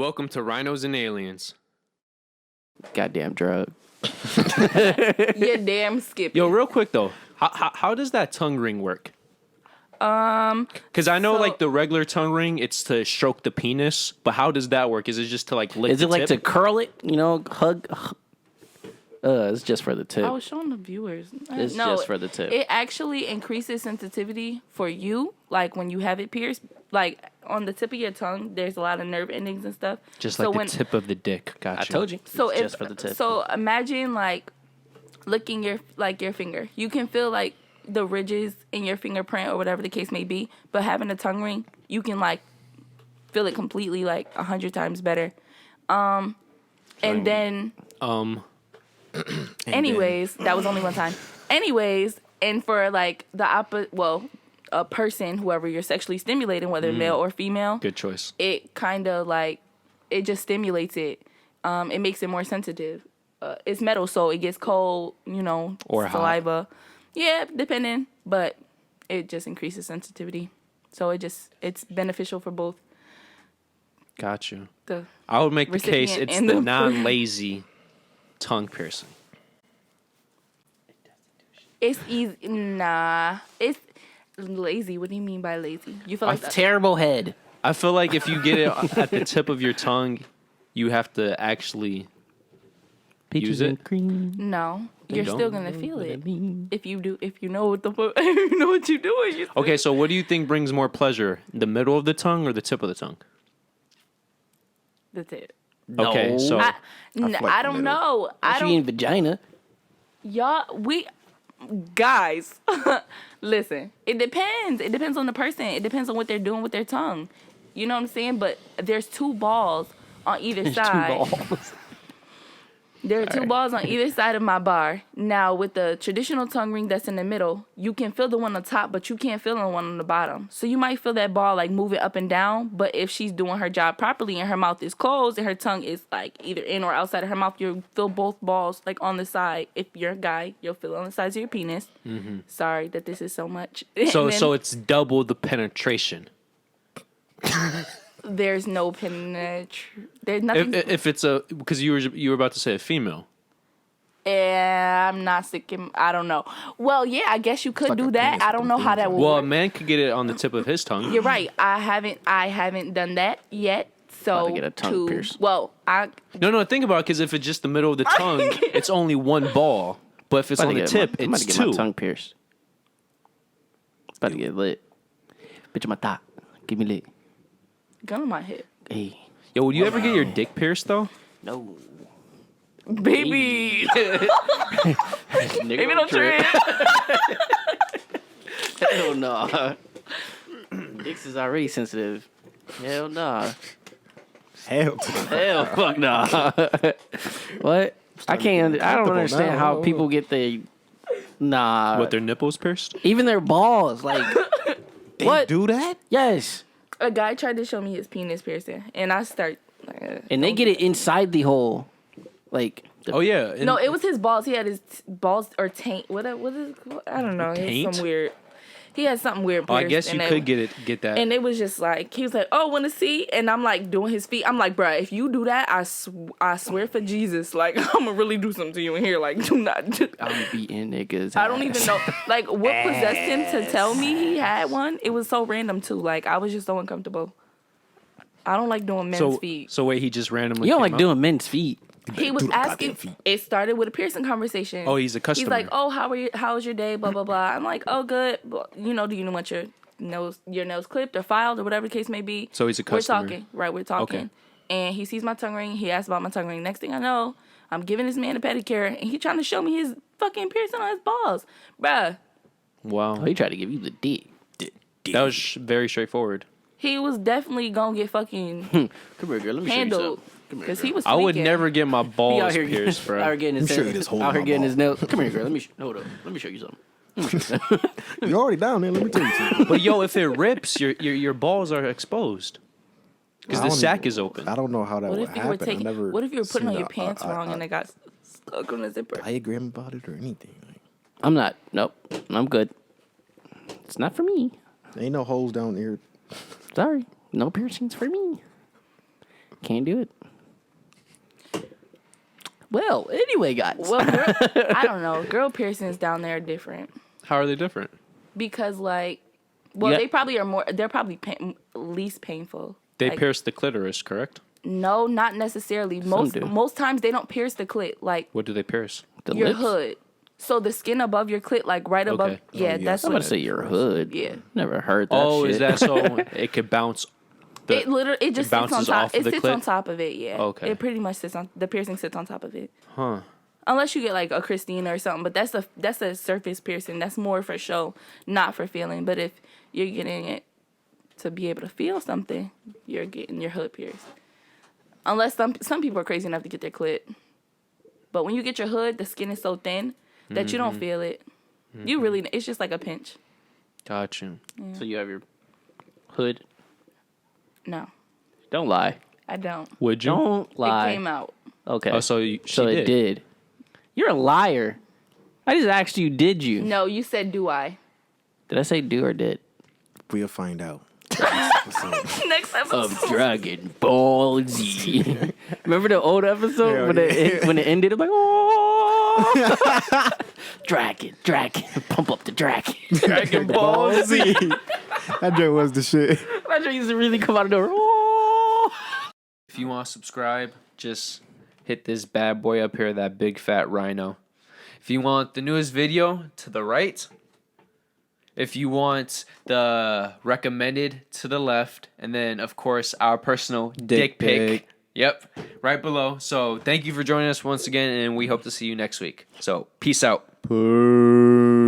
Welcome to Rhinos and Aliens. Goddamn drug. You damn Skippy. Yo, real quick though, how does that tongue ring work? Because I know like the regular tongue ring, it's to stroke the penis, but how does that work? Is it just to like lick Is the it like tip? to curl it? You know, hug. It's just for the tip. I was showing the viewers. It's just for the tip. It actually increases sensitivity for you, like when you have it pierced. Like on the tip of your tongue, there's a lot of nerve endings and stuff. Just so like the tip of the dick. Gotcha. I told you. So it's just for the tip. So imagine like licking your finger. You can feel like the ridges in your fingerprint or whatever the case may be, but having a tongue ring, you can like feel it completely like 100 times better. And then anyways, that was only one time. Anyways, and for like a person, whoever you're sexually stimulating, whether male or female, Good choice. it kind of like it just stimulates it. It makes it more sensitive. It's metal, so it gets cold, Or hot. saliva. Yeah, depending, but it just increases sensitivity. So it's beneficial for both Got you. the I would make the case recipient it's and the the- non-lazy tongue piercing. It's easy. Nah, it's lazy. What do you mean by lazy? You feel like Terrible head. I feel like if you get it at the tip of your tongue, you have to actually use it. And cream. no, you're don't still gonna feel it. mean. If you know what the fuck, if you know what you're doing. You Okay, so what do you think brings more pleasure? The middle of the tongue or the tip of the tongue? That's it. Okay, so I like the don't middle. know. I She don't. in vagina. Guys, listen. It depends. It depends on the person. It depends on what they're doing with their tongue. You know what I'm saying? But there's two balls on either side. Two balls. There are two balls on either side of my bar. Now, with the traditional tongue ring that's in the middle, you can feel the one on top, but you can't feel the one on the bottom. So you might feel that ball like moving up and down, but if she's doing her job properly and her mouth is closed and her tongue is like either in or outside of her mouth, you'll feel both balls like on the side. If you're a guy, you'll feel it on the sides of your penis. Mm-hmm. Sorry that this is so much. so it's double the penetration. There's no There's nothing. If it's because you were about to say a female. I'm not sticking. I don't know. Well, yeah, I guess you could do that. I don't know how that would Well, a work. man could get it on the tip of his tongue. You're right. I haven't done that yet. So About to get a tongue pierce. Well, No, think about it, because if it's just the middle of the tongue, it's only one ball. But if it's on the tip, I'm about it's to get two. my tongue pierced. About to get lit. Bitch, my thought. Give me lit. gun on my head, Hey. Yo, would you ever get your dick pierced though? No. baby. Maybe don't trip. Hell no. Dicks is already sensitive. Hell no. Hell. Hell fuck no. What? I can't. I don't Comfortable understand now. how people get the. Nah. What, their nipples pierced? Even their balls. Like. They What? do that? Yes. A guy tried to show me his penis piercing, and I start. And they get it inside the hole. Like. Oh yeah. and- No, it was his balls. He had his balls or taint. What is it called? I don't know. He had Taint? some weird. He had something weird. Oh, I pierced, guess you and could get that. And it was just like, he was like, oh, want to see? And I'm like doing his feet. I'm like, bruh, if you do that, I swear for Jesus, like, I'm going to really do something to you in here. Like, do not. I'm beating niggas. I don't even know. Like, what possessed him to tell me he had one? It was so random, too. Like, I was just so uncomfortable. I don't like doing men's feet. So wait, he just randomly. You don't came like out? doing men's feet. He was Do the goddamn asking. feet. It started with a piercing conversation. Oh, he's a customer. He's like, "Oh, how was your day? Blah blah blah." I'm like, "Oh, good. Well, do you want your nails clipped or filed or whatever the case may be?" So he's a customer. We're talking, right? We're talking, Okay. and he sees my tongue ring. He asks about my tongue ring. Next thing I know, I'm giving this man a pedicure, and he trying to show me his fucking piercing on his balls, bruh. Wow. Oh, he tried to give you the dick. That was very straightforward. He was definitely gonna get fucking Come here, girl. Let me handled show you something. because he was. I would tweaking. never get my He balls out here, pierced, out bro. here getting his Let me show you this hole out in here my getting his ball. nails. Come here, girl. Hold up. Let me show you something. You're already down there. Let me tell you something. But yo, if it rips, your balls are exposed because I the don't sack even- is open. I don't know how that What would if you were happen. taking? I never What if you were putting on seen your pants wrong and it got stuck on the zipper? diagram about it or anything. Like, I'm not. Nope. I'm good. It's not for me. ain't no holes down here. Sorry. No piercings for me. Can't do it. Well, anyway, guys. Well, I don't know. Girl piercings down there are different How are they different? because, like, well, Yeah. they probably are more. They're probably least painful. They Like, pierce the clitoris, correct? No, not necessarily. do. Most times they don't pierce the clit, like What do they pierce? The your lips? hood. So the skin above your clit, like right above. Okay. Yeah, yeah. that's I'm what. about to say your hood. Yeah. Never heard that Oh, shit. is that so it could bounce? It literally it just sits on bounces top. off of It the sits clit? on top of it. Yeah. Okay. It pretty much sits on the piercing sits on top of it. Huh. Unless you get like a Christina or something, but that's a surface piercing. That's more for show, not for feeling. But if you're getting it to be able to feel something, you're getting your hood pierced. Unless some people are crazy enough to get their clit. But when you get your hood, the skin is so thin that you don't feel it. You really, it's just like a pinch. Got you. So you have your hood. No, Don't lie. I don't. Would you? Don't lie. It came out. Okay. Oh, so she it did. You're a liar. I just asked you, did you? No, you said, do I? Did I say do or did? We'll find out. Next episode. Of Dragon Ball Z. Remember the old episode Hell when it ended? I'm like, oh, dragon, pump up the dragon. Dragon Ball Z. That joke was the shit. That joke used to really come out of nowhere. Oh. If you want to subscribe, just hit this bad boy up here, that big fat rhino. If you want the newest video, to the right. If you want the recommended, to the left. And then, of course, our personal dick pic. Yep, right below. So thank you for joining us once again, and we hope to see you next week. So peace out. Peace.